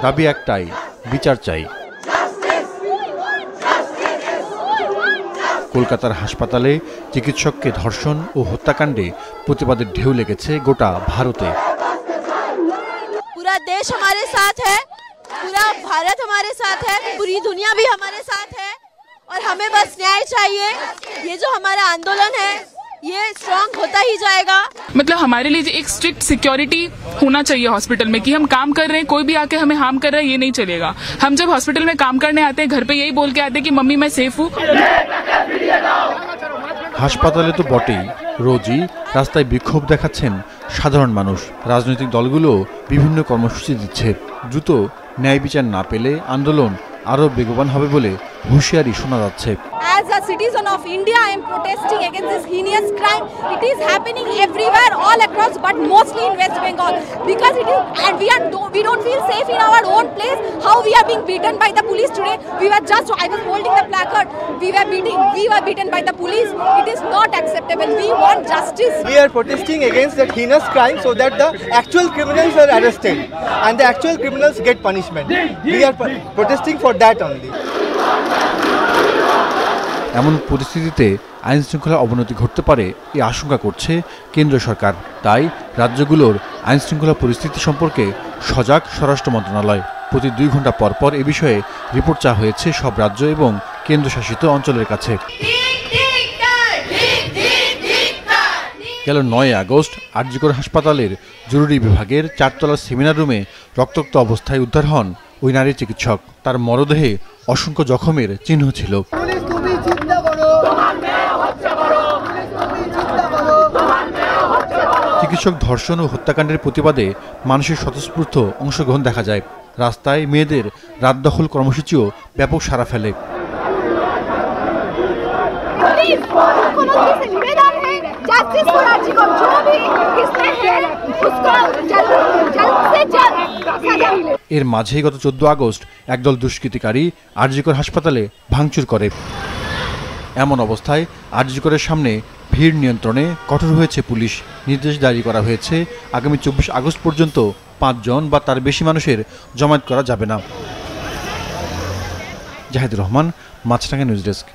দাবি একটাই, বিচার চাই। কলকাতার হাসপাতালে চিকিৎসককে ধর্ষণ ও হত্যাকাণ্ডে প্রতিবাদের ঢেউ লেগেছে গোটা ভারতে। पूरा देश हमारे साथ है, पूरा भारत हमारे साथ है, पूरी दुनिया भी हमारे साथ है और हमें बस न्याय चाहिए। ये जो हमारा आंदोलन है ये स्ट्रॉन्ग होता ही जाएगा। मतलब हमारे लिए एक स्ट्रिक्ट सिक्योरिटी होना चाहिए हॉस्पिटल में कि हम काम कर रहे हैं, कोई भी आके हमें हार्म कर रहा है ये नहीं चलेगा। हम जब हॉस्पिटल में काम करने आते हैं घर पे यही बोल के आते हैं कि मम्मी मैं सेफ हूँ। হাসপাতালে তো বটেই, রোজই রাস্তায় বিক্ষোভ দেখাচ্ছেন সাধারণ মানুষ। রাজনৈতিক দলগুলো বিভিন্ন কর্মসূচি দিচ্ছে। দ্রুত ন্যায় বিচার না পেলে আন্দোলন আরও বেগবান হবে বলে হুঁশিয়ারি শোনা যাচ্ছে। As a citizen of India, I am protesting against this heinous crime. It is happening everywhere, all across, but mostly in West Bengal. Because it is, and we don't feel safe in our own place. How we are being beaten by the police today? I was holding the placard. We were beaten by the police. It is not acceptable. We want justice. We are protesting against that heinous crime so that the actual criminals are arrested and the actual criminals get punishment. We are protesting for that only. এমন পরিস্থিতিতে আইন শৃঙ্খলার অবনতি ঘটতে পারে এই আশঙ্কা করছে কেন্দ্র সরকার। তাই রাজ্যগুলোর আইন শৃঙ্খলা পরিস্থিতি সম্পর্কে সজাগ স্বরাষ্ট্র মন্ত্রণালয়। প্রতি 2 ঘন্টা পর পর এ বিষয়ে রিপোর্ট চাওয়া হয়েছে সব রাজ্য এবং কেন্দ্রশাসিত অঞ্চলের কাছে। গেল 9 আগস্ট আরজিকর হাসপাতালের জরুরি বিভাগের 4তলার সেমিনার রুমে রক্তাক্ত অবস্থায় উদ্ধার হন ওই নারী চিকিৎসক। তার মরদেহে অসংখ্য জখমের চিহ্ন ছিল। চিকিৎসক ধর্ষণ ও হত্যাকাণ্ডের প্রতিবাদে মানুষের স্বতঃস্ফূর্ত অংশগ্রহণ দেখা যায়। রাস্তায় মেয়েদের রাত দখল কর্মসূচিও ব্যাপক সাড়া ফেলে। এর মাঝেই গত 14 আগস্ট একদল দুষ্কৃতিকারী আরজিকর হাসপাতালে ভাঙচুর করে। এমন অবস্থায় আরজিকরের সামনে ভিড় নিয়ন্ত্রণে কঠোর হয়েছে পুলিশ। নির্দেশ জারি করা হয়েছে আগামী 24 আগস্ট পর্যন্ত 5 জন বা তার বেশি মানুষের জমায়েত করা যাবে না। জাহিদুর রহমান, মাছরাঙা নিউজ ডেস্ক।